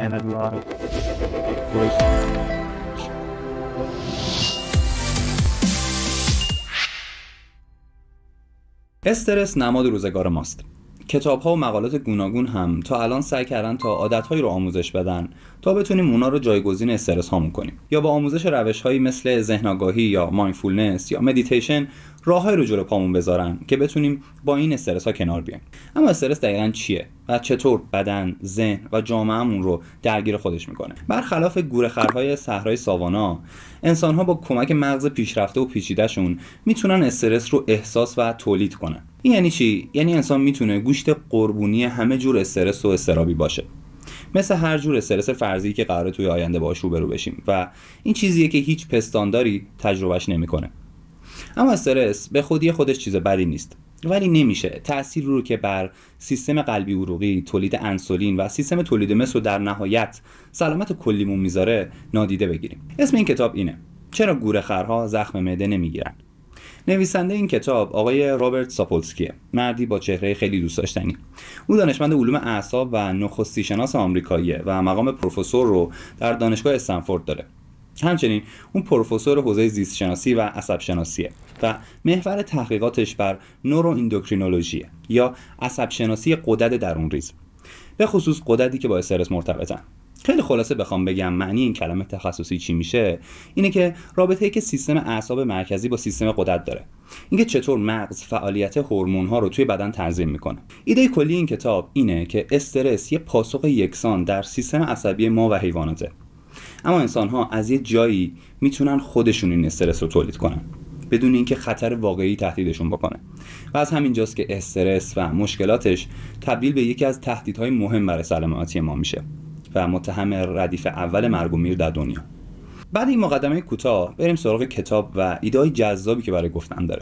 and a lot of استرس نماد روزگار ماست. کتاب‌ها و مقالات گوناگون هم تا الان سعی کردن تا عادت‌هایی رو آموزش بدن تا بتونیم اونا رو جایگزین استرس هامون کنیم، یا با آموزش روش‌هایی مثل ذهن آگاهی یا مایندفولنس یا مدیتیشن راههایی رو جلو پامون بذارن که بتونیم با این استرس ها کنار بیایم. اما استرس دقیقاً چیه و چطور بدن، ذهن و جامعه‌مون رو درگیر خودش میکنه؟ برخلاف گورخرهای صحرای ساوانا، انسان‌ها با کمک مغز پیشرفته و پیچیده‌شون میتونن استرس رو احساس و تولید کنن. این یعنی چی؟ یعنی انسان میتونه گوشت قربونی همه جور استرس و اضطرابی باشه، مثل هر جور استرس فرضی که قراره توی آینده باهاش روبرو بشیم، و این چیزیه که هیچ پستانداری تجربهش نمیکنه. اما استرس به خودی خودش چیز بدی نیست، ولی نمیشه تأثیر رو که بر سیستم قلبی عروقی، تولید انسولین و سیستم تولید مثل در نهایت سلامت کلیمون میذاره نادیده بگیریم. اسم این کتاب اینه: چرا گورخرها زخم معده نمیگیرن؟ نویسنده این کتاب آقای رابرت ساپولسکیه، مردی با چهره خیلی دوست داشتنی. او دانشمند علوم اعصاب و نخستی شناس آمریکاییه و مقام پروفسور رو در دانشگاه استنفورد داره. همچنین اون پروفسور حوزه زیست شناسی و عصب شناسیه و محور تحقیقاتش بر نورو اندوکرینولوژی یا عصب شناسی غدد درونریز، به خصوص غددی که با استرس مرتبطن. خیلی خلاصه بخوام بگم معنی این کلمه تخصصی چی میشه، اینه که رابطه‌ای که سیستم اعصاب مرکزی با سیستم غدد داره، اینکه چطور مغز فعالیت هورمون‌ها رو توی بدن تنظیم میکنه. ایده کلی این کتاب اینه که استرس یه پاسخ یکسان در سیستم عصبی ما و حیواناته، اما انسان‌ها از یه جایی میتونن خودشون این استرس رو تولید کنن بدون اینکه خطر واقعی تهدیدشون بکنه، و از همینجاست که استرس و مشکلاتش تبدیل به یکی از تهدیدهای مهم برای سلامتی ما میشه و متهم ردیف اول مرگ و میر در دنیا. بعد این مقدمه کوتاه بریم سراغ کتاب و ایده‌های جذابی که برای گفتن داره.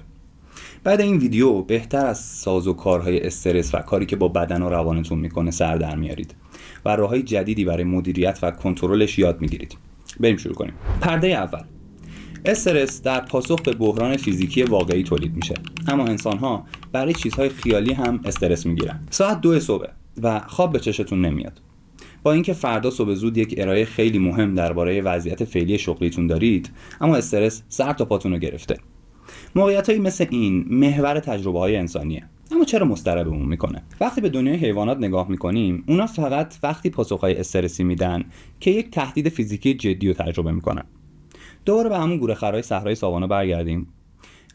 بعد این ویدیو بهتر از سازوکارهای استرس و کاری که با بدن و روانتون میکنه سر در میارید و راههای جدیدی برای مدیریت و کنترلش یاد میگیرید. بریم شروع کنیم. پرده اول: استرس در پاسخ به بحران فیزیکی واقعی تولید میشه، اما انسان‌ها برای چیزهای خیالی هم استرس میگیرن. ساعت 2 صبح و خواب به چشتون نمیاد. با اینکه فردا صبح زود یک ارائه خیلی مهم درباره وضعیت فعلی شغلیتون دارید، اما استرس سر تا پاتون رو گرفته. موقعیتایی مثل این محور تجربه‌های انسانیه، اما چرا مضطربمون میکنه؟ وقتی به دنیای حیوانات نگاه میکنیم، اونا فقط وقتی پاسخهای استرسی میدن که یک تهدید فیزیکی جدی رو تجربه میکنن. دوباره به همون گورخرهای صحرای ساوانا برگردیم.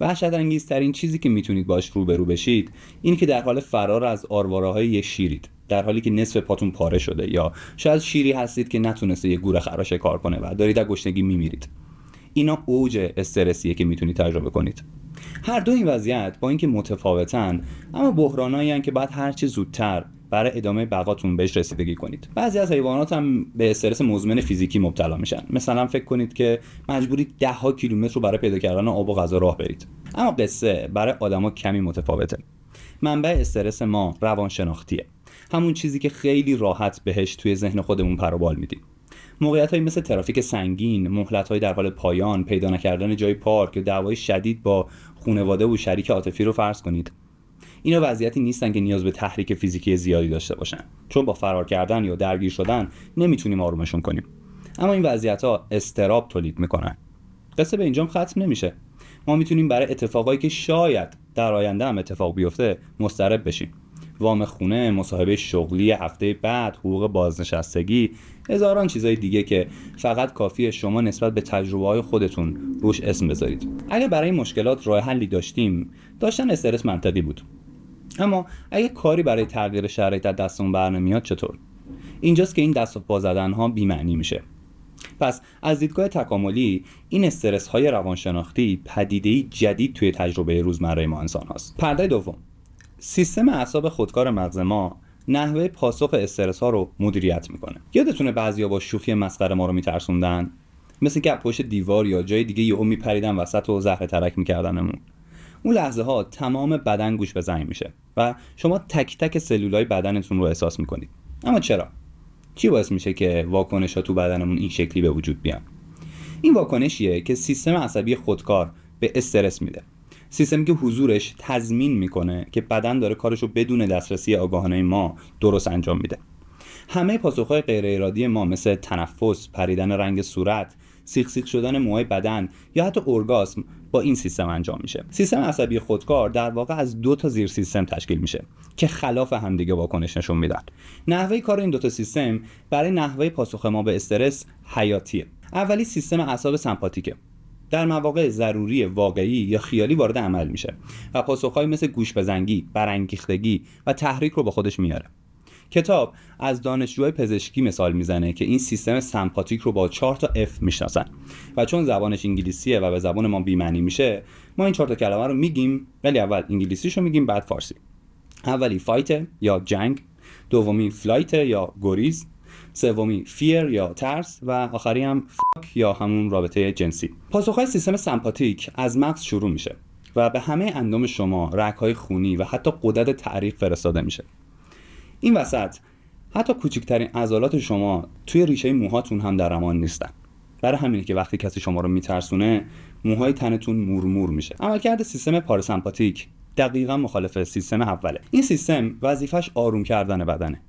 وحشت‌انگیزترین چیزی که میتونید باش روبرو بشید اینه که در حال فرار از آرواره‌های یک شیرید، در حالی که نصف پاتون پاره شده، یا شاید شیری هستید که نتونسته یک گورخر را شکار کنه و دارید از گشنگی میمیرید. اینا اوج استرسیه که میتونید تجربه کنید. هر دو این وضعیت با اینکه متفاوتن، اما بحرانایی هستن که بعد هر چه زودتر برای ادامه بقاتون بهش رسیدگی کنید. بعضی از حیوانات هم به استرس مزمن فیزیکی مبتلا میشن. مثلا فکر کنید که مجبورید 10 ها کیلومتر رو برای پیدا کردن آب و غذا راه برید. اما قصه برای آدما کمی متفاوته. منبع استرس ما روانشناختیه، همون چیزی که خیلی راحت بهش توی ذهن خودمون پروبال میدیم. موقعیت‌هایی مثل ترافیک سنگین، مهلت‌های در حال پایان، پیدا نکردن جای پارک یا دعوای شدید با خانواده و شریک عاطفی رو فرض کنید. اینا وضعیتی نیستن که نیاز به تحریک فیزیکی زیادی داشته باشن، چون با فرار کردن یا درگیر شدن نمیتونیم آرومشون کنیم. اما این وضعیت‌ها اضطراب تولید میکنن. قصه به اینجام ختم نمیشه. ما میتونیم برای اتفاقایی که شاید در آینده هم اتفاق بیفته مضطرب بشیم. وام خونه، مصاحبه شغلی هفته بعد، حقوق بازنشستگی، هزاران چیزای دیگه که فقط کافیه شما نسبت به تجربه‌های خودتون روش اسم بذارید. اگه برای این مشکلات راه حلی داشتیم، داشتن استرس منطقی بود. اما اگه کاری برای تغییر شرایط از دستمون برنمیاد چطور؟ اینجاست که این دست و پا زدن‌ها بی‌معنی میشه. پس از دیدگاه تکاملی این استرس‌های روانشناختی پدیده‌ای جدید توی تجربه روزمره ما انسان هاست. پرده دوم: سیستم اعصاب خودکار مغز ما نحوه پاسخ استرس ها رو مدیریت میکنه. یادتونه بعضیا با شوخی مسخره ما رو میترسوندن؟ مثل که پشت دیوار یا جای دیگه یهو میپریدن وسط و زهر ترک میکردنمون. اون لحظه ها تمام بدن گوش به زنگ میشه و شما تک تک سلولای بدنتون رو احساس میکنید. اما چرا؟ چی باعث میشه که واکنش ها تو بدنمون این شکلی به وجود بیان؟ این واکنشیه که سیستم عصبی خودکار به استرس میده. سیستمی که حضورش تضمین میکنه که بدن داره کارشو بدون دسترسی آگاهانه ما درست انجام میده. همه پاسخهای غیر ارادی ما مثل تنفس، پریدن رنگ صورت، سیخ سیخ شدن موهای بدن یا حتی اورگاسم با این سیستم انجام میشه. سیستم عصبی خودکار در واقع از 2 تا زیر سیستم تشکیل میشه که خلاف همدیگه واکنش نشون میدن. نحوه کار این 2 تا سیستم برای نحوه پاسخ ما به استرس حیاتیه. اولی سیستم اعصاب سمپاتیکه. در مواقع ضروری واقعی یا خیالی وارد عمل میشه و پاسخهایی مثل گوش‌بزنگی، برانگیختگی و تحریک رو با خودش میاره. کتاب از دانشجوهای پزشکی مثال میزنه که این سیستم سمپاتیک رو با 4 تا F میشناسن و چون زبانش انگلیسیه و به زبان ما بی‌معنی میشه، ما این 4 تا کلمه رو میگیم، ولی اول انگلیسیشو میگیم بعد فارسی. اولی فایت یا جنگ، دومی فلایت یا گریز، سومی فیر یا ترس و آخری هم فاک یا همون رابطه جنسی. پاسخهای سیستم سمپاتیک از مغز شروع میشه و به همه اندام شما، رگ‌های خونی و حتی غدد تعریق فرستاده میشه. این وسط حتی کوچکترین عضلات شما توی ریشه موهاتون هم در امان نیستن. برای همینه که وقتی کسی شما رو میترسونه، موهای تنتون مورمور میشه. عملکرد سیستم پاراسمپاتیک دقیقاً مخالف سیستم اوله. این سیستم وظیفش آروم کردن بدنه.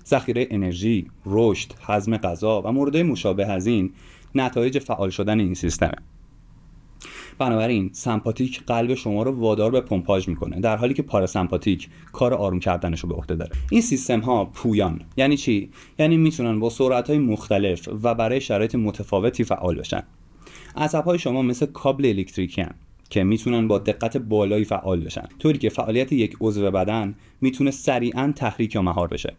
ذخیره انرژی، رشد، هضم غذا و موردهای مشابه از این نتایج فعال شدن این سیستمه. بنابراین سمپاتیک قلب شما رو وادار به پمپاژ میکنه، در حالی که پاراسمپاتیک کار آروم کردنش رو به عهده داره. این سیستم ها پویان. یعنی چی؟ یعنی میتونن با سرعت‌های مختلف و برای شرایط متفاوتی فعال بشن. عصب‌های شما مثل کابل الکتریکی هستند که میتونن با دقت بالایی فعال بشن، طوری که فعالیت یک عضو بدن میتونه سریعاً تحریک یا مهار بشه.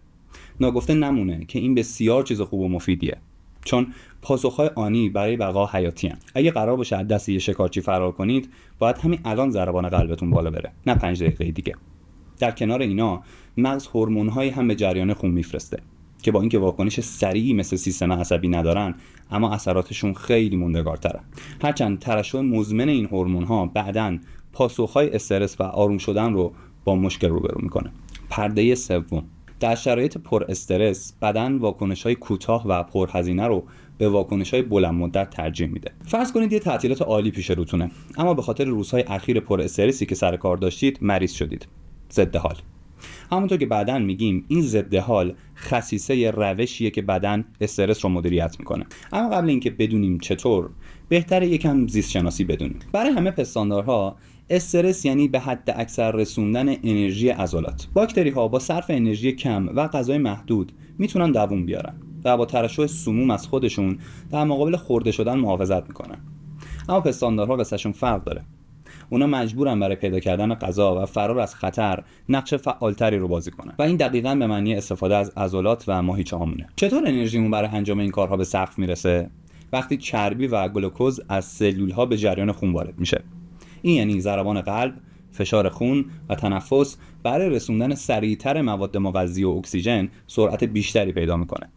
ناگفته نمونه که این بسیار چیز خوب و مفیدیه، چون پاسخهای آنی برای بقا حیاتی هستند. اگه قرار باشه از دست یه شکارچی فرار کنید، باید همین الان ضربان قلبتون بالا بره، نه 5 دقیقه دیگه. در کنار اینا مغز هورمون‌هایی هم به جریان خون میفرسته که با اینکه واکنش سریعی مثل سیستم عصبی ندارن، اما اثراتشون خیلی موندگارتره. هرچند ترشح مزمن این هورمون‌ها بعداً پاسخهای استرس و آروم شدن رو با مشکل روبرو میکنه. پرده سوم، در شرایط پر استرس بدن واکنش‌های کوتاه و پرهزینه رو به واکنش‌های بلند مدت ترجیح میده. فرض کنید یه تعطیلات عالی پیش روتونه، اما به خاطر روزهای اخیر پر استرسی که سر کار داشتید مریض شدید. ضد حال. همونطور که بعداً میگیم، این ضد حال خصیصه روشیه که بدن استرس رو مدیریت میکنه. اما قبل اینکه بدونیم چطور، بهتره یکم زیست شناسی بدونیم. برای همه پستاندارها استرس یعنی به حد اکثر رسوندن انرژی عضلات. باکتری ها با صرف انرژی کم و غذای محدود میتونن دوام بیارن و با ترشح سموم از خودشون در مقابل خورده شدن محافظت میکنن. اما پستاندارها قصهشون فرق داره. اونا مجبورن برای پیدا کردن غذا و فرار از خطر نقش فعالتری رو بازی کنن و این دقیقاً به معنی استفاده از عضلات و ماهیچه هامونه. چطور انرژیمون برای انجام این کارها به سقف میرسه؟ وقتی چربی و گلوکوز از سلول ها به جریان خون وارد میشه. این یعنی ضربان قلب، فشار خون و تنفس برای رسوندن سریعتر مواد مغذی و اکسیژن سرعت بیشتری پیدا میکنه.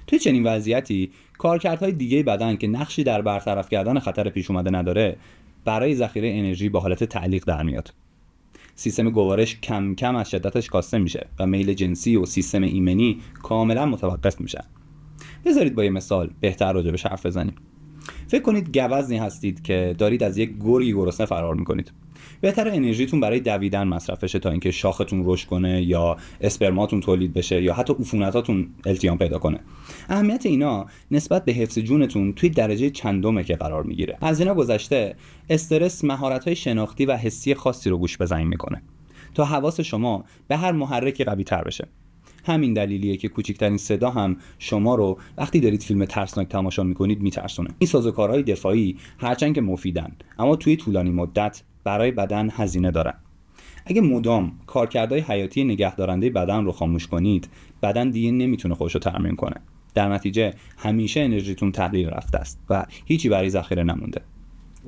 توی چنین وضعیتی کارکردهای دیگه بدن که نقشی در برطرف کردن خطر پیش اومده نداره، برای ذخیره انرژی با حالت تعلیق در میاد. سیستم گوارش کم کم از شدتش کاسته میشه و میل جنسی و سیستم ایمنی کاملا متوقف میشن. بذارید با یه مثال بهتر راجبش حرف بزنیم. فکر کنید گوزنی هستید که دارید از یک گرگ گرسنه فرار میکنید. بهتر انرژیتون برای دویدن مصرف بشه تا اینکه شاختون رشد کنه یا اسپرماتون تولید بشه یا حتی عفونتاتون التیام پیدا کنه. اهمیت اینا نسبت به حفظ جونتون توی درجه چندمه که قرار میگیره. از اینا گذشته، استرس مهارت‌های شناختی و حسی خاصی رو گوش‌بزنی میکنه تا حواس شما به هر محرکی قوی‌تر بشه. همین دلیلیه که کوچکترین صدا هم شما رو وقتی دارید فیلم ترسناک تماشا میکنید میترسونه. این سازوکارهای دفاعی هرچند که مفیدن، اما توی طولانی مدت برای بدن هزینه دارن. اگه مدام کارکردهای حیاتی نگهدارنده بدن رو خاموش کنید، بدن دیگه نمیتونه خودش رو ترمیم کنه. در نتیجه همیشه انرژیتون تحلیل رفته است و هیچی برای ذخیره نمونده.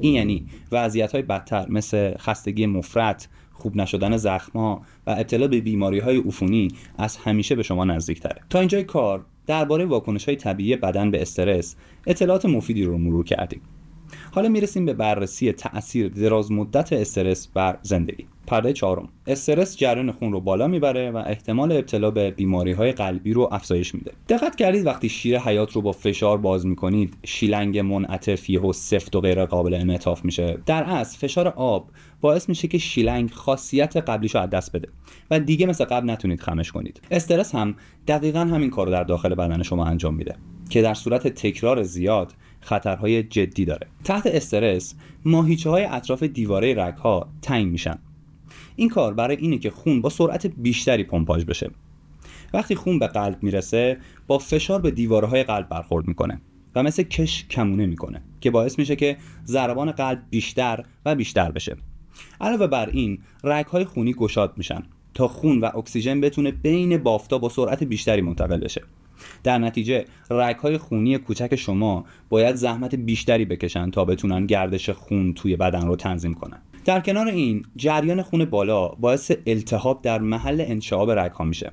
این یعنی وضعیت‌های بدتر مثل خستگی مفرط، خوب نشدن زخم‌ها و ابتلا به بیماری‌های عفونی از همیشه به شما نزدیک‌تره. تا اینجای کار درباره واکنش‌های طبیعی بدن به استرس اطلاعات مفیدی رو مرور کردیم. حالا میرسیم به بررسی تأثیر دراز مدت استرس بر زندگی. پرده چهارم، استرس جریان خون رو بالا میبره و احتمال ابتلا به بیماری‌های قلبی رو افزایش میده. دقت کردید وقتی شیر حیات رو با فشار باز میکنید شیلنگ منعطف یهو سفت و غیر قابل انعطاف میشه؟ در اصل فشار آب باعث میشه که شیلنگ خاصیت قبلیشو از دست بده و دیگه مثل قبل نتونید خمش کنید. استرس هم دقیقاً همین کارو در داخل بدن شما انجام میده که در صورت تکرار زیاد خطرهای جدی داره. تحت استرس ماهیچه‌های اطراف دیواره رگ‌ها تنگ میشن. این کار برای اینه که خون با سرعت بیشتری پمپاژ بشه. وقتی خون به قلب میرسه با فشار به دیوارهای قلب برخورد میکنه و مثل کش کمونه میکنه که باعث میشه که ضربان قلب بیشتر و بیشتر بشه. علاوه بر این رگ‌های خونی گشاد میشن تا خون و اکسیژن بتونه بین بافتا با سرعت بیشتری منتقل بشه. در نتیجه رگ‌های خونی کوچک شما باید زحمت بیشتری بکشن تا بتونن گردش خون توی بدن رو تنظیم کنن. در کنار این جریان خون بالا باعث التهاب در محل انشعاب رگ‌ها میشه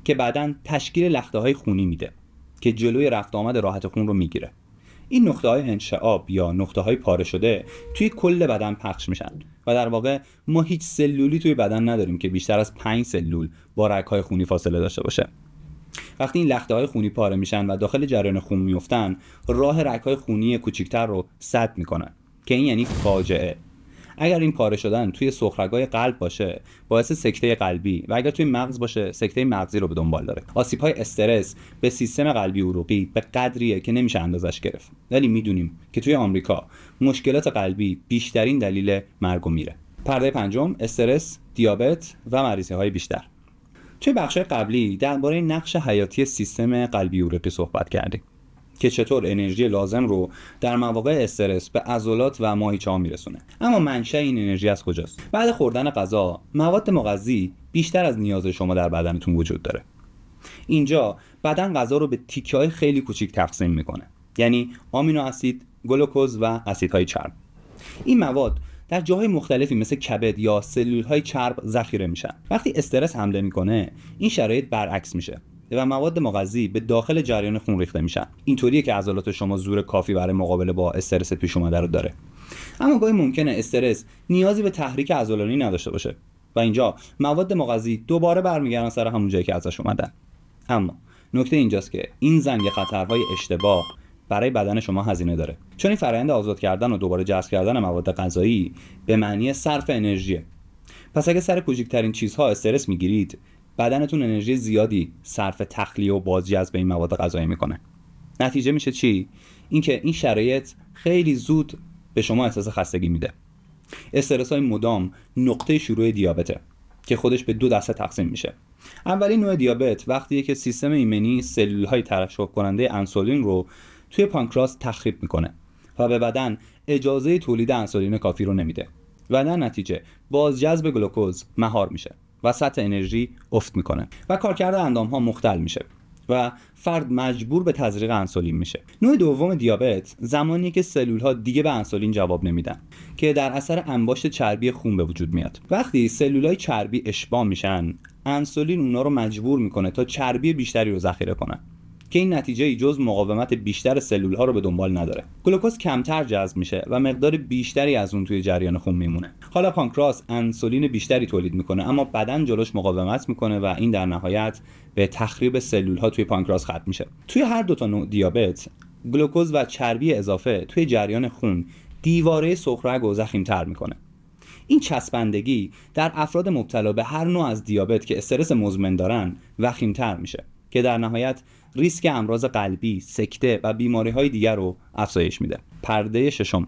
که بعداً تشکیل لخته‌های خونی میده که جلوی رفت آمد راحت خون رو میگیره. این نقطه‌های انشعاب یا نقطه‌های پاره شده توی کل بدن پخش میشن و در واقع ما هیچ سلولی توی بدن نداریم که بیشتر از 5 سلول با رگ‌های خونی فاصله داشته باشه. وقتی این لخته‌های خونی پاره میشن و داخل جریان خون میافتن، راه رگ‌های خونی کوچکتر رو سد میکنن که این یعنی فاجعه. اگر این پاره شدن توی سوخرگ‌های قلب باشه باعث سکته قلبی و اگر توی مغز باشه سکته مغزی رو به دنبال داره. آسیب‌های استرس به سیستم قلبی عروقی به قدریه که نمیشه اندازش گرفت. ولی میدونیم که توی آمریکا مشکلات قلبی بیشترین دلیل مرگ و میره. پرده پنجم، استرس، دیابت و مریضی‌های بیشتر. توی بخش‌های قبلی درباره نقش حیاتی سیستم قلبی عروقی صحبت کردیم که چطور انرژی لازم رو در مواقع استرس به عضلات و ماهیچه‌ها میرسونه. اما منشأ این انرژی از کجاست؟ بعد خوردن غذا مواد مغذی بیشتر از نیاز شما در بدنتون وجود داره. اینجا بدن غذا رو به تیکه‌های خیلی کوچیک تقسیم میکنه، یعنی آمینو اسید، گلوکوز و اسیدهای چرب. این مواد در جاهای مختلفی مثل کبد یا سلول‌های چرب ذخیره میشن. وقتی استرس حمله میکنه این شرایط برعکس میشه و مواد مغذی به داخل جریان خون ریخته میشن. اینطوریه که عضلات شما زور کافی برای مقابله با استرس پیش اومده رو داره. اما گاهی ممکنه استرس نیازی به تحریک عضلانی نداشته باشه و اینجا مواد مغذی دوباره برمیگردن سر همون جایی که ازش اومدن. اما نکته اینجاست که این زنگ خطرهای اشتباه برای بدن شما هزینه داره، چون این فرآیند آزاد کردن و دوباره جذب کردن مواد غذایی به معنی صرف انرژیه. پس اگه سر کوچکترین چیزها استرس میگیرید بدنتون انرژی زیادی صرف تخلیه و بازجذب این مواد غذایی میکنه. نتیجه میشه چی؟ اینکه این شرایط خیلی زود به شما احساس خستگی میده. استرس های مدام نقطه شروع دیابته که خودش به 2 دسته تقسیم میشه. اولین نوع دیابت وقتیه که سیستم ایمنی سلول های ترشح کننده انسولین رو توی پانکراس تخریب میکنه و به بدن اجازه تولید انسولین کافی رو نمیده و در نتیجه بازجذب گلوکوز مهار میشه و سطح انرژی افت میکنه و کارکرد اندام ها مختل میشه و فرد مجبور به تزریق انسولین میشه. نوع دوم دیابت زمانیه که سلول ها دیگه به انسولین جواب نمیدن که در اثر انباشت چربی خون به وجود میاد. وقتی سلول های چربی اشباع میشن انسولین اونا رو مجبور میکنه تا چربی بیشتری رو ذخیره کنن که این نتیجه جز مقاومت بیشتر سلول ها رو به دنبال نداره. گلوکوز کمتر جذب میشه و مقدار بیشتری از اون توی جریان خون میمونه. حالا پانکراس انسولین بیشتری تولید میکنه اما بدن جلوش مقاومت میکنه و این در نهایت به تخریب سلول ها توی پانکراس ختم میشه. توی هر دو تا نوع دیابت گلوکوز و چربی اضافه توی جریان خون دیواره سوخرگ رو ضخیم‌تر میکنه. این چسبندگی در افراد مبتلا به هر نوع از دیابت که استرس مزمن دارن وخیم‌تر میشه که در نهایت ریسک امراض قلبی، سکته و بیماری‌های دیگر رو افزایش میده. پرده ششم،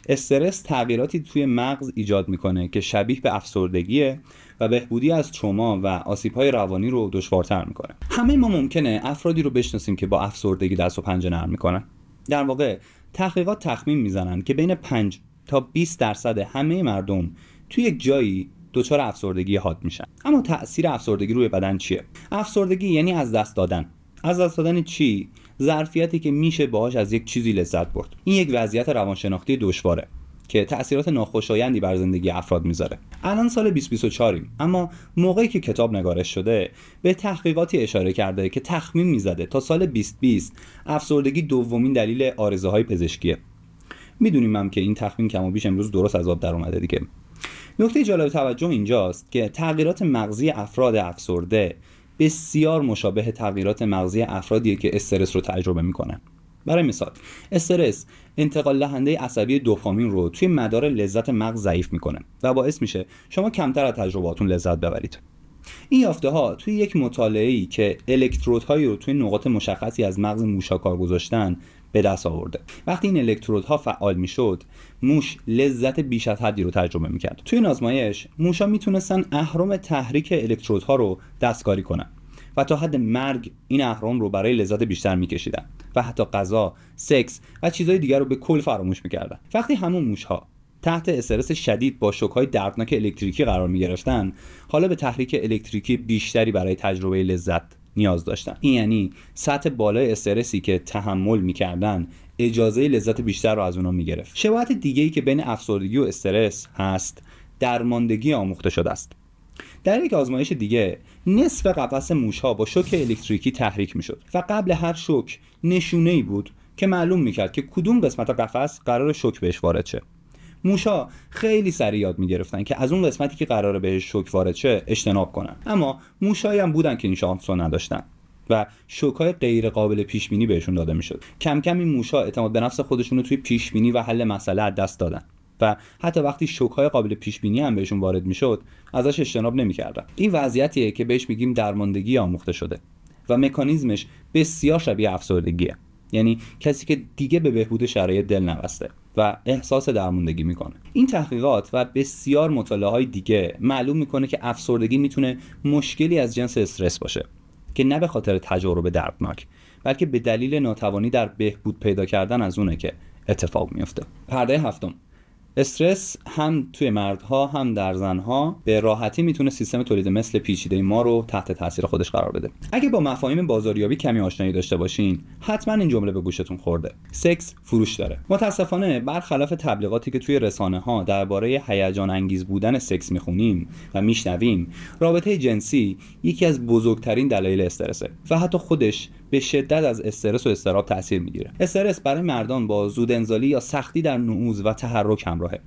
استرس تغییراتی توی مغز ایجاد میکنه که شبیه به افسردگیه و بهبودی از تروما و آسیب‌های روانی رو دشوارتر میکنه. همه ما ممکنه افرادی رو بشناسیم که با افسردگی دست و پنجه نرم میکنن. در واقع تحقیقات تخمین میزنن که بین 5 تا 20% همه مردم توی یک جایی دچار افسردگی حاد میشن. اما تأثیر افسردگی روی بدن چیه؟ افسردگی یعنی از دست دادن. از دست دادن چی؟ ظرفیتی که میشه باهاش از یک چیزی لذت برد. این یک وضعیت روانشناختی دشواره که تأثیرات ناخوشایندی بر زندگی افراد میذاره. الان سال 2024 اما موقعی که کتاب نگارش شده به تحقیقاتی اشاره کرده که تخمین میزده تا سال 2020 افسردگی دومین دلیل عارضه‌های پزشکیه. میدونیم هم که این تخمین کم و بیش امروز درست از آب در اومده دیگه. نکته جالب توجه اینجاست که تغییرات مغزی افراد افسرده بسیار مشابه تغییرات مغزی افرادیه که استرس رو تجربه میکنن. برای مثال، استرس انتقال دهنده عصبی دوپامین رو توی مدار لذت مغز ضعیف میکنه و باعث میشه شما کمتر از تجرباتون لذت ببرید. این یافته ها توی یک مطالعه‌ای که الکترودهایی رو توی نقاط مشخصی از مغز موش‌ها کار گذاشتن به دست آورده. وقتی این الکترودها فعال میشد، موش لذت بیش از حدی رو تجربه میکرد. توی این آزمایش موش‌ها میتونستن اهرم تحریک الکترودها رو دستکاری کنن و تا حد مرگ این اهرم رو برای لذت بیشتر میکشیدن و حتی غذا، سکس و چیزهای دیگر رو به کل فراموش میکردن. وقتی همون موش‌ها تحت استرس شدید با شوک‌های دردناک الکتریکی قرار می‌گرفتن، حالا به تحریک الکتریکی بیشتری برای تجربه لذت نیاز داشتن. این یعنی سطح بالای استرسی که تحمل می‌کردن اجازه لذت بیشتر رو از اونها می‌گرفت. شباهت دیگه‌ای که بین افسردگی و استرس هست، درماندگی آموخته شده است. در یک آزمایش دیگه نصف قفس موش‌ها با شوک الکتریکی تحریک می‌شد و قبل هر شوک نشونه‌ای بود که معلوم می‌کرد که کدوم قسمت قفس قرار شوک بهش وارد شه. موشا خیلی سریع یاد می‌گرفتن که از اون قسمتی که قراره بهش شوک وارد شه اجتناب کنن، اما موشایی هم بودن که این شانس رو نداشتن و شوک‌های غیر قابل پیش بینی بهشون داده می‌شد. کم کم این موشا اعتماد به نفس خودشون رو توی پیش بینی و حل مسئله از دست دادن و حتی وقتی شوک‌های قابل پیش بینی هم بهشون وارد می‌شد ازش اجتناب نمی‌کردن. این وضعیتیه که بهش میگیم درماندگی آموخته شده و مکانیزمش بسیار شبیه افسردگیه. یعنی کسی که دیگه به بهبود شرایط دل نبسته و احساس درماندگی میکنه. این تحقیقات و بسیار مطالعه‌های دیگه معلوم میکنه که افسردگی میتونه مشکلی از جنس استرس باشه که نه به خاطر تجربه دردناک، بلکه به دلیل ناتوانی در بهبود پیدا کردن از اونه که اتفاق میفته. پرده هفتم، استرس هم توی مردها هم در زنها به راحتی میتونه سیستم تولید مثل پیچیده ما رو تحت تاثیر خودش قرار بده. اگه با مفاهیم بازاریابی کمی آشنایی داشته باشین، حتما این جمله به گوشتون خورده: سکس فروش داره. متاسفانه برخلاف تبلیغاتی که توی رسانه‌ها درباره هیجان انگیز بودن سکس میخونیم و میشنویم، رابطه جنسی یکی از بزرگترین دلایل استرسه و حتی خودش به شدت از استرس و اضطراب تاثیر میگیره. استرس برای مردان با زود انزالی یا سختی در نعوذ و تحرک همراهه.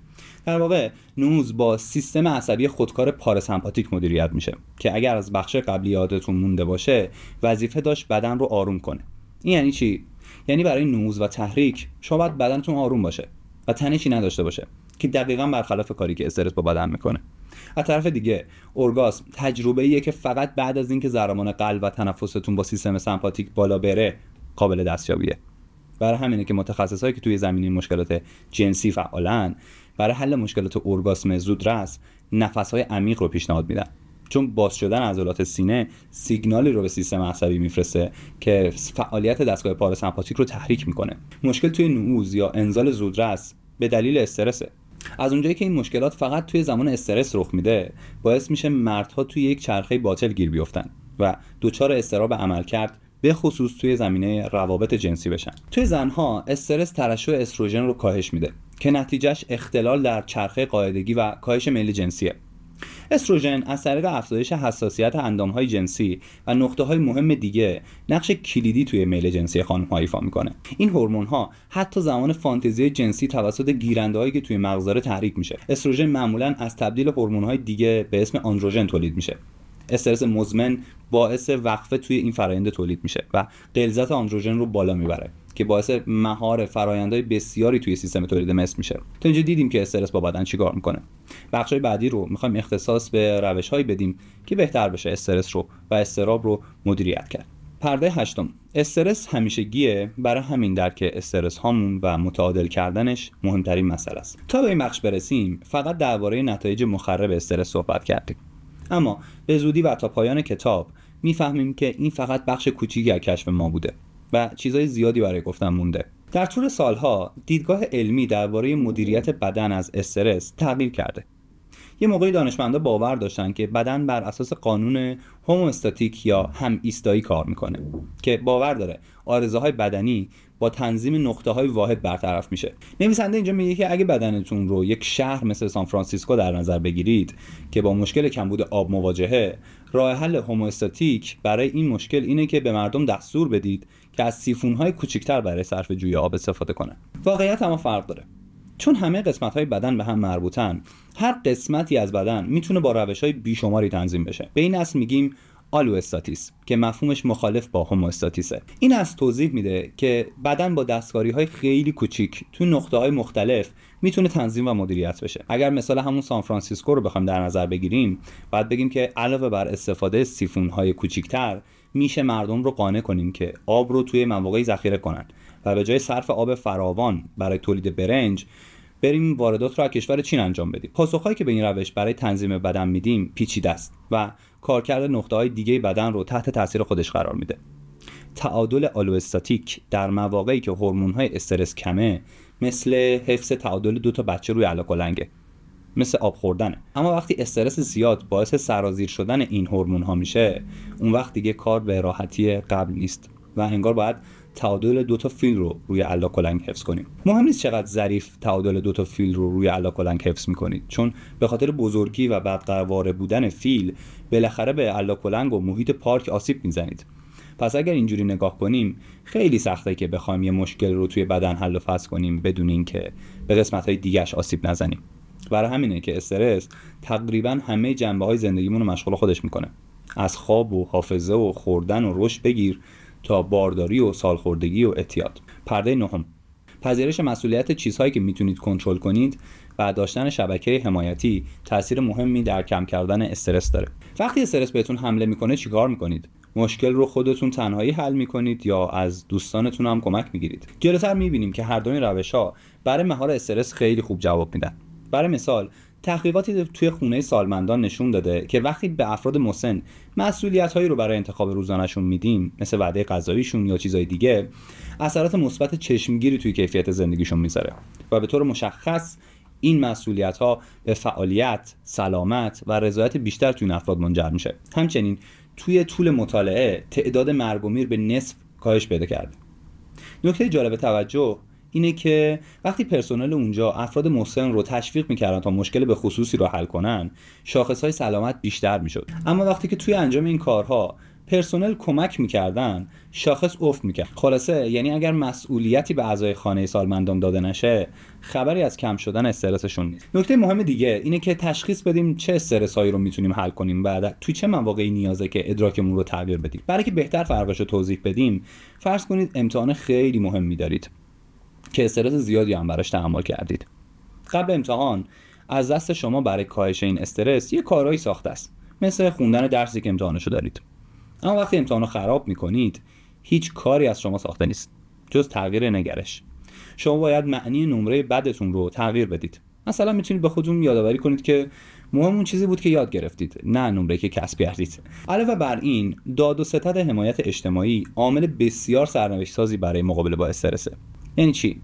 در واقع نعوذ با سیستم عصبی خودکار پاراسمپاتیک مدیریت میشه که اگر از بخش قبلی یادتون مونده باشه، وظیفه داشت بدن رو آروم کنه. این یعنی چی؟ یعنی برای نعوذ و تحریک شما باید بدنتون آروم باشه و تنشی نداشته باشه که دقیقاً برخلاف کاری که استرس با بدن میکنه. از طرف دیگه ارگاسم تجربه‌ایه که فقط بعد از اینکه ضربان قلب و تنفستون با سیستم سمپاتیک بالا بره قابل دستیابیه. برای همینه که متخصصایی که توی زمینه مشکلات جنسی فعالن برای حل مشکلات ارگاسم زودرس نفس‌های عمیق رو پیشنهاد میدن، چون باز شدن عضلات سینه سیگنالی رو به سیستم عصبی میفرسته که فعالیت دستگاه پاراسمپاتیک رو تحریک میکنه. مشکل توی نعوذ یا انزال زودرس به دلیل استرسه. از اونجایی که این مشکلات فقط توی زمان استرس رخ میده، باعث میشه مردها توی یک چرخه باطل گیر بیفتن و دچار اضطراب عملکرد به خصوص توی زمینه روابط جنسی بشن. توی زنها استرس ترشح استروژن رو کاهش میده که نتیجهش اختلال در چرخه قاعدگی و کاهش میل جنسیه. استروژن از طریق افزایش حساسیت اندام‌های جنسی و نقطه‌های مهم دیگه نقش کلیدی توی میل جنسی خانم‌ها ایفا می‌کنه. این هورمون‌ها حتی زمان فانتزی جنسی توسط گیرنده‌هایی که توی مغز داره تحریک میشه. استروژن معمولاً از تبدیل هورمون‌های دیگه به اسم آندروژن تولید میشه. استرس مزمن باعث وقفه توی این فرآیند تولید میشه و غلظت آندروژن رو بالا میبره که باعث مهار فرآیندهای بسیاری توی سیستم تولید مثل میشه. تا اینجا دیدیم که استرس با بدن چیکار میکنه. بخشای بعدی رو میخوایم اختصاص به روش‌هایی بدیم که بهتر بشه استرس رو و اضطراب رو مدیریت کرد. پرده هشتم، استرس همیشگیه، برای همین درک استرس هامون و متعادل کردنش مهمترین مسئله است. تا به این بخش برسیم فقط درباره نتایج مخرب استرس صحبت کردیم، اما به زودی و تا پایان کتاب میفهمیم که این فقط بخش کوچیکی از کشف ما بوده و چیزای زیادی برای گفتن مونده. در طول سالها دیدگاه علمی درباره مدیریت بدن از استرس تغییر کرده. یه موقعی دانشمندا باور داشتن که بدن بر اساس قانون هومئوستاتیک یا هم ایستایی کار میکنه که باور داره آرزوهای بدنی با تنظیم نقطه‌های واحد برطرف میشه. نویسنده اینجا میگه که اگه بدنتون رو یک شهر مثل سان فرانسیسکو در نظر بگیرید که با مشکل کمبود آب مواجهه، راه حل هومئوستاتیک برای این مشکل اینه که به مردم دستور بدید که از سیفون‌های کوچکتر برای صرف جوی آب استفاده کنن. واقعیت اما فرق داره. چون همه قسمت‌های بدن به هم مربوطن، هر قسمتی از بدن میتونه با روش‌های بیشماری تنظیم بشه. به این اصل میگیم آلوستاتیسم که مفهومش مخالف با هوموستاتیسه. این از توضیح میده که بدن با دستکاری‌های خیلی کوچیک تو نقطه‌های مختلف میتونه تنظیم و مدیریت بشه. اگر مثال همون سان فرانسیسکو رو بخوایم در نظر بگیریم، باید بگیم که علاوه بر استفاده سیفون‌های کوچیک‌تر، میشه مردم رو قانع کنیم که آب رو توی مواقعی ذخیره کنن و به جای صرف آب فراوان برای تولید برنج، بریم واردات رو از کشور چین انجام بدیم. پاسخهایی که به این روش برای تنظیم بدن میدیم پیچیده است و کارکرد نقطه‌های دیگه بدن رو تحت تاثیر خودش قرار میده. تعادل آلوستاتیک در مواقعی که هورمون‌های استرس کمه، مثل حفظ تعادل دو تا بچه روی علاق‌النگه، مثل آب خوردنه. اما وقتی استرس زیاد باعث سرازیر شدن این هورمون‌ها میشه، اون وقت دیگه کار به راحتی قبل نیست و انگار باید تعادل دو تا فیل رو روی علاق‌النگ حفظ کنیم. مهم نیست چقدر ظریف تعادل دو تا فیل رو روی علاق‌النگ حفظ می‌کنید، چون به خاطر بزرگی و بدقواره بودن فیل بالاخره به علاق‌النگ و محیط پارک آسیب می‌زنید. پس اگر اینجوری نگاه کنیم، خیلی سخته که بخوایم یه مشکل رو توی بدن حل و فصل کنیم بدون اینکه به قسمت‌های دیگه‌اش آسیب نزنیم. برای همینه که استرس تقریباً همه جنبه‌های زندگیمون رو مشغول خودش می‌کنه. از خواب و حافظه و خوردن و رشد بگیر تا بارداری و سالخوردگی و اعتیاد. پرده نهم، پذیرش مسئولیت چیزهایی که میتونید کنترل کنید و داشتن شبکه حمایتی تاثیر مهمی در کم کردن استرس داره. وقتی استرس بهتون حمله میکنه چیکار میکنید؟ مشکل رو خودتون تنهایی حل میکنید یا از دوستانتون هم کمک میگیرید؟ جلوتر میبینیم که هر دو این روش‌ها برای مهار استرس خیلی خوب جواب میدن. برای مثال، تحقیقاتی توی خونه سالمندان نشون داده که وقتی به افراد مسن مسئولیت‌هایی رو برای انتخاب روزانه‌شون میدیم، مثل وعده غذاییشون یا چیزای دیگه، اثرات مثبت چشمگیری توی کیفیت زندگیشون میذاره و به طور مشخص این مسئولیت‌ها به فعالیت، سلامت و رضایت بیشتر توی این افراد منجر میشه. همچنین توی طول مطالعه تعداد مرگ و میر به نصف کاهش پیدا کرده. نکته جالب توجه اینه که وقتی پرسنل اونجا افراد مسن رو تشویق میکردن تا مشکل به خصوصی رو حل کنن، شاخصهای سلامت بیشتر میشد. اما وقتی که توی انجام این کارها پرسنل کمک میکردن، شاخص افت میکرد. خلاصه یعنی اگر مسئولیتی به اعضای خانه سالمندان داده نشه، خبری از کم شدن استرسشون نیست. نکته مهم دیگه اینه که تشخیص بدیم چه استرسایی رو میتونیم حل کنیم و توی چه مواقعی نیازه که ادراکمون رو تغییر بدیم. برای که بهتر فرقش رو توضیح بدیم، فرض کنید امتحان خیلی مهمی دارید که استرس زیادی هم براش تحمل کردید. قبل امتحان از دست شما برای کاهش این استرس یه کارایی ساخته است، مثل خوندن درسی که امتحانشو دارید. اما وقتی امتحانو خراب میکنید، هیچ کاری از شما ساخته نیست جز تغییر نگرش. شما باید معنی نمره بدتون رو تغییر بدید. مثلا میتونید به خودتون یادآوری کنید که مهم اون چیزی بود که یاد گرفتید، نه نمره که کسب کردید. علاوه بر این، داد و ستد حمایت اجتماعی عامل بسیار سرنوشت سازی برای مقابله با استرسه. یعنی چی؟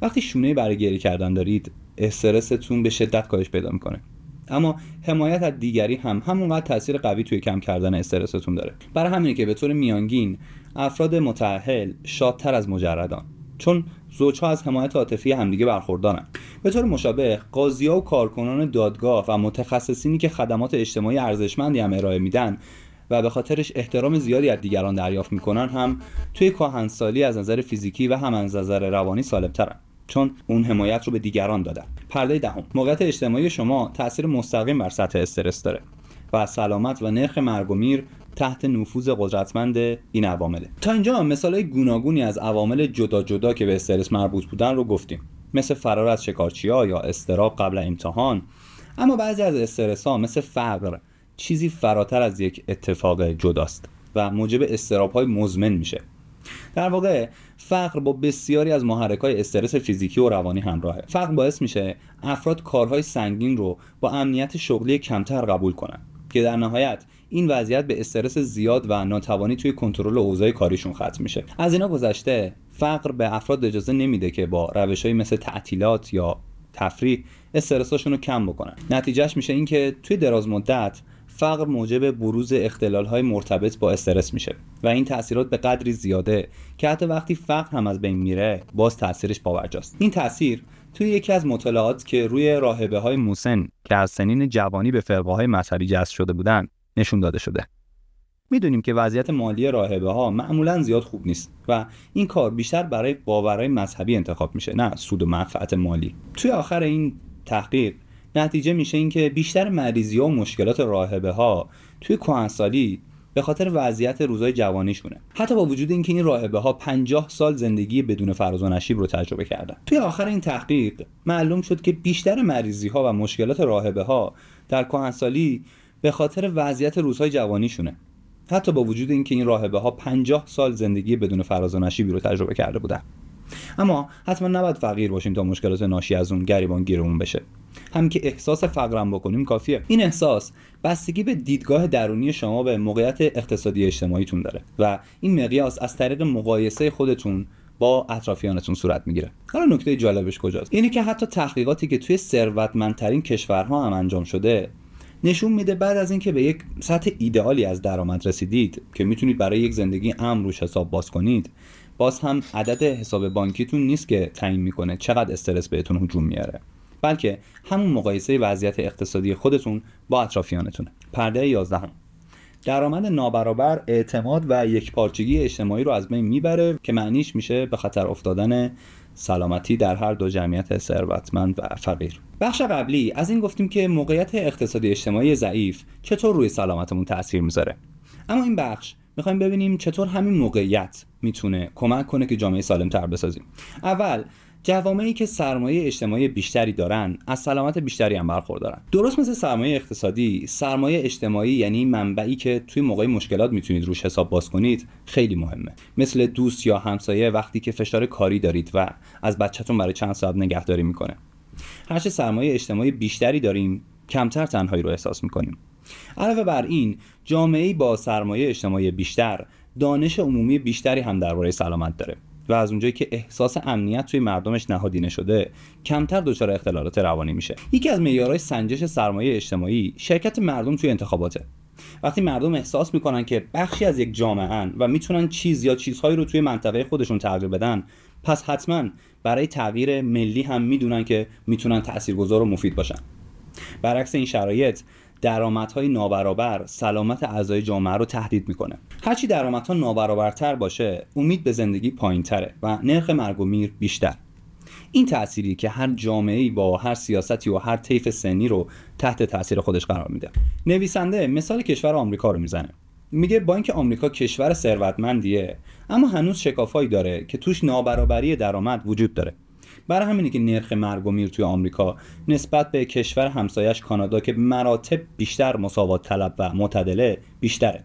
وقتی شونه برای گریه کردن دارید، استرستون به شدت کاهش پیدا میکنه. اما حمایت از دیگری هم همونقدر تاثیر قوی توی کم کردن استرستون داره. برای همینه که به طور میانگین افراد متأهل شادتر از مجردان، چون زوجها از حمایت عاطفی همدیگه برخوردارن. به طور مشابه قاضی‌ها و کارکنان دادگاه و متخصصینی که خدمات اجتماعی ارزشمندی هم ارائه میدن و به خاطرش احترام زیادی از دیگران دریافت میکنن، هم توی کهنسالی از نظر فیزیکی و هم از نظر روانی سالم‌ترن، چون اون حمایت رو به دیگران دادن. پرده دهم، موقعیت اجتماعی شما تأثیر مستقیم بر سطح استرس داره و سلامت و نرخ مرگ و میر تحت نفوذ قدرتمند این عوامله. تا اینجا مثالای گوناگونی از عوامل جدا جدا که به استرس مربوط بودن رو گفتیم، مثل فرار از شکارچی‌ها یا اضطراب قبل امتحان. اما بعضی از استرس‌ها مثل فقر چیزی فراتر از یک اتفاق جداست و موجب اضطراب‌های مزمن میشه. در واقع فقر با بسیاری از محرک‌های استرس فیزیکی و روانی همراهه. فقر باعث میشه افراد کارهای سنگین رو با امنیت شغلی کمتر قبول کنن که در نهایت این وضعیت به استرس زیاد و ناتوانی توی کنترل اوضاع کاریشون ختم میشه. از اینا گذشته، فقر به افراد اجازه نمیده که با روش‌های مثل تعطیلات یا تفریح استرساشون رو کم بکنن. نتیجهش میشه این که توی دراز مدت فقر موجب بروز اختلال‌های مرتبط با استرس میشه و این تأثیرات به قدری زیاده که حتی وقتی فقر هم از بین میره، باز تأثیرش پابرجاست. این تأثیر توی یکی از مطالعات که روی راهبه‌های مسن که از سنین جوانی به فرقه‌های مذهبی جذب شده بودن نشون داده شده. میدونیم که وضعیت مالی راهبه‌ها معمولاً زیاد خوب نیست و این کار بیشتر برای باورهای مذهبی انتخاب میشه، نه سود و منفعت مالی. توی آخر این تحقیق نتیجه میشه این که بیشتر مریضی‌ها و مشکلات راهبه‌ها توی کهنسالی به خاطر وضعیت روزای جوانیشونه، حتی با وجود اینکه این راهبه‌ها 50 سال زندگی بدون فراز و نشیب رو تجربه کردن. توی آخر این تحقیق معلوم شد که بیشتر مریضی‌ها و مشکلات راهبه‌ها در کهنسالی به خاطر وضعیت روزهای جوانیشونه، حتی با وجود اینکه این راهبه‌ها 50 سال زندگی بدون فراز و نشیبی رو تجربه کرده بودن. اما حتما نباید فقیر باشیم تا مشکلات ناشی از اون گریبان گیرمون بشه. همین که احساس فقرم بکنیم کافیه. این احساس بستگی به دیدگاه درونی شما به موقعیت اقتصادی اجتماعیتون داره و این مقیاس از طریق مقایسه خودتون با اطرافیانتون صورت میگیره. حالا نکته جالبش کجاست؟ اینه که حتی تحقیقاتی که توی ثروتمندترین کشورها هم انجام شده نشون میده بعد از اینکه به یک سطح ایدئالی از درآمد رسیدید که میتونید برای یک زندگی امن روش حساب باز کنید، باز هم عدد حساب بانکیتون نیست که تعیین میکنه چقدر استرس بهتون هجوم میاره، بلکه همون مقایسه وضعیت اقتصادی خودتون با اطرافیانتونه. پرده 11 درآمد نابرابر اعتماد و یکپارچگی اجتماعی رو از بین میبره که معنیش میشه به خطر افتادن سلامتی در هر دو جمعیت ثروتمند و فقیر. بخش قبلی از این گفتیم که موقعیت اقتصادی اجتماعی ضعیف چطور روی سلامتمون تاثیر میذاره. اما این بخش میخوایم ببینیم چطور همین موقعیت میتونه کمک کنه که جامعه سالم‌تر بسازیم. اول، جوامعی که سرمایه اجتماعی بیشتری دارن از سلامت بیشتری هم برخوردارن. درست مثل سرمایه اقتصادی، سرمایه اجتماعی یعنی منبعی که توی موقع مشکلات میتونید روش حساب باز کنید خیلی مهمه. مثل دوست یا همسایه وقتی که فشار کاری دارید و از بچه‌تون برای چند ساعت نگهداری میکنه. هرچه سرمایه اجتماعی بیشتری داریم، کمتر تنهایی رو احساس میکنیم. علاوه بر این، جامعه‌ای با سرمایه اجتماعی بیشتر دانش عمومی بیشتری هم درباره سلامت داره و از اونجایی که احساس امنیت توی مردمش نهادینه شده، کمتر دچار اختلالات روانی میشه. یکی از معیارهای سنجش سرمایه اجتماعی شرکت مردم توی انتخاباته. وقتی مردم احساس میکنن که بخشی از یک جامعه ان و میتونن چیز یا چیزهایی رو توی منطقه خودشون تغییر بدن، پس حتما برای تغییر ملی هم میدونن که میتونن تاثیرگذار و مفید باشن. برعکس این شرایط، درآمدهای نابرابر سلامت اعضای جامعه رو تهدید میکنه. هرچی درآمدها نابرابرتر باشه، امید به زندگی پایینتره و نرخ مرگ و میر بیشتر. این تأثیری که هر جامعه‌ای با هر سیاستی و هر طیف سنی رو تحت تأثیر خودش قرار میده. نویسنده مثال کشور آمریکا رو میزنه. میگه با اینکه آمریکا کشور ثروتمندیه، اما هنوز شکافایی داره که توش نابرابری درآمد وجود داره. برای همینه که نرخ مرگ و میر توی آمریکا نسبت به کشور همسایش کانادا که مراتب بیشتر مساوات طلب و معتدله بیشتره.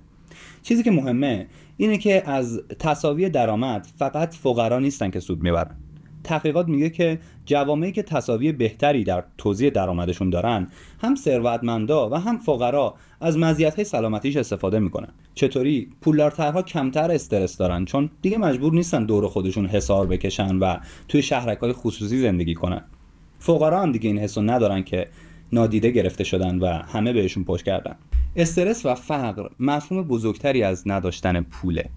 چیزی که مهمه اینه که از تساوی درآمد فقط فقرا نیستن که سود میبرن. تحقیقات میگه که جوامعی که تساوی بهتری در توزیع درآمدشون دارن، هم ثروتمندا و هم فقرا از مزیت‌های سلامتیش استفاده میکنن. چطوری؟ پولدارترها کمتر استرس دارن چون دیگه مجبور نیستن دور خودشون حصار بکشن و توی شهرک‌های خصوصی زندگی کنن. فقرا هم دیگه این حسو ندارن که نادیده گرفته شدن و همه بهشون پشت کردن. استرس و فقر مفهوم بزرگتری از نداشتن پوله.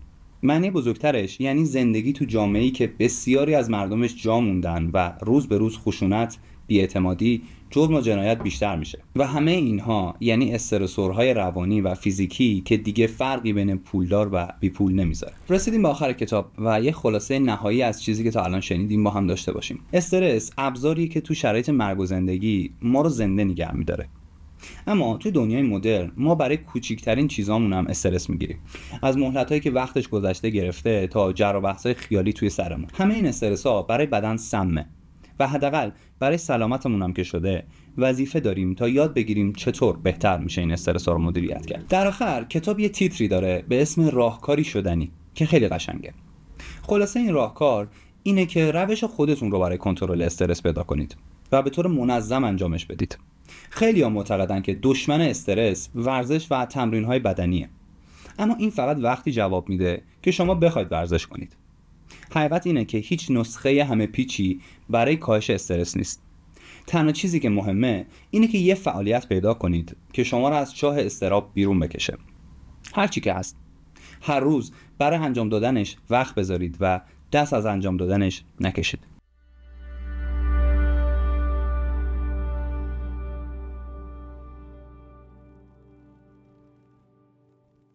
معنی بزرگترش یعنی زندگی تو جامعه‌ای که بسیاری از مردمش جا موندن و روز به روز خشونت، بی‌اعتمادی، جرم و جنایت بیشتر میشه و همه اینها یعنی استرسورهای روانی و فیزیکی که دیگه فرقی بین پولدار و بی پول نمیذاره. رسیدیم به آخر کتاب و یه خلاصه نهایی از چیزی که تا الان شنیدیم با هم داشته باشیم. استرس ابزاری که تو شرایط مرگ و زندگی ما رو زنده نگه می‌داره. اما توی دنیای مدرن ما برای کوچیکترین چیزامون هم استرس میگیریم، از مهلتایی که وقتش گذشته گرفته تا جر و بحثای خیالی توی سرمون. همه این استرس‌ها برای بدن سمه و حداقل برای سلامتمون هم که شده وظیفه داریم تا یاد بگیریم چطور بهتر میشه این استرس‌ها رو مدیریت کرد. در آخر کتاب یه تیتری داره به اسم راهکاری شدنی که خیلی قشنگه. خلاصه این راهکار اینه که روش خودتون رو برای کنترل استرس پیدا کنید و به طور منظم انجامش بدید. خیلی‌ها معتقدن که دشمن استرس ورزش و تمرین‌های بدنیه، اما این فقط وقتی جواب میده که شما بخواید ورزش کنید. حقیقت اینه که هیچ نسخه همه پیچی برای کاهش استرس نیست. تنها چیزی که مهمه اینه که یه فعالیت پیدا کنید که شما را از چاه اضطراب بیرون بکشه. هر چی که هست. هر روز برای انجام دادنش وقت بذارید و دست از انجام دادنش نکشید.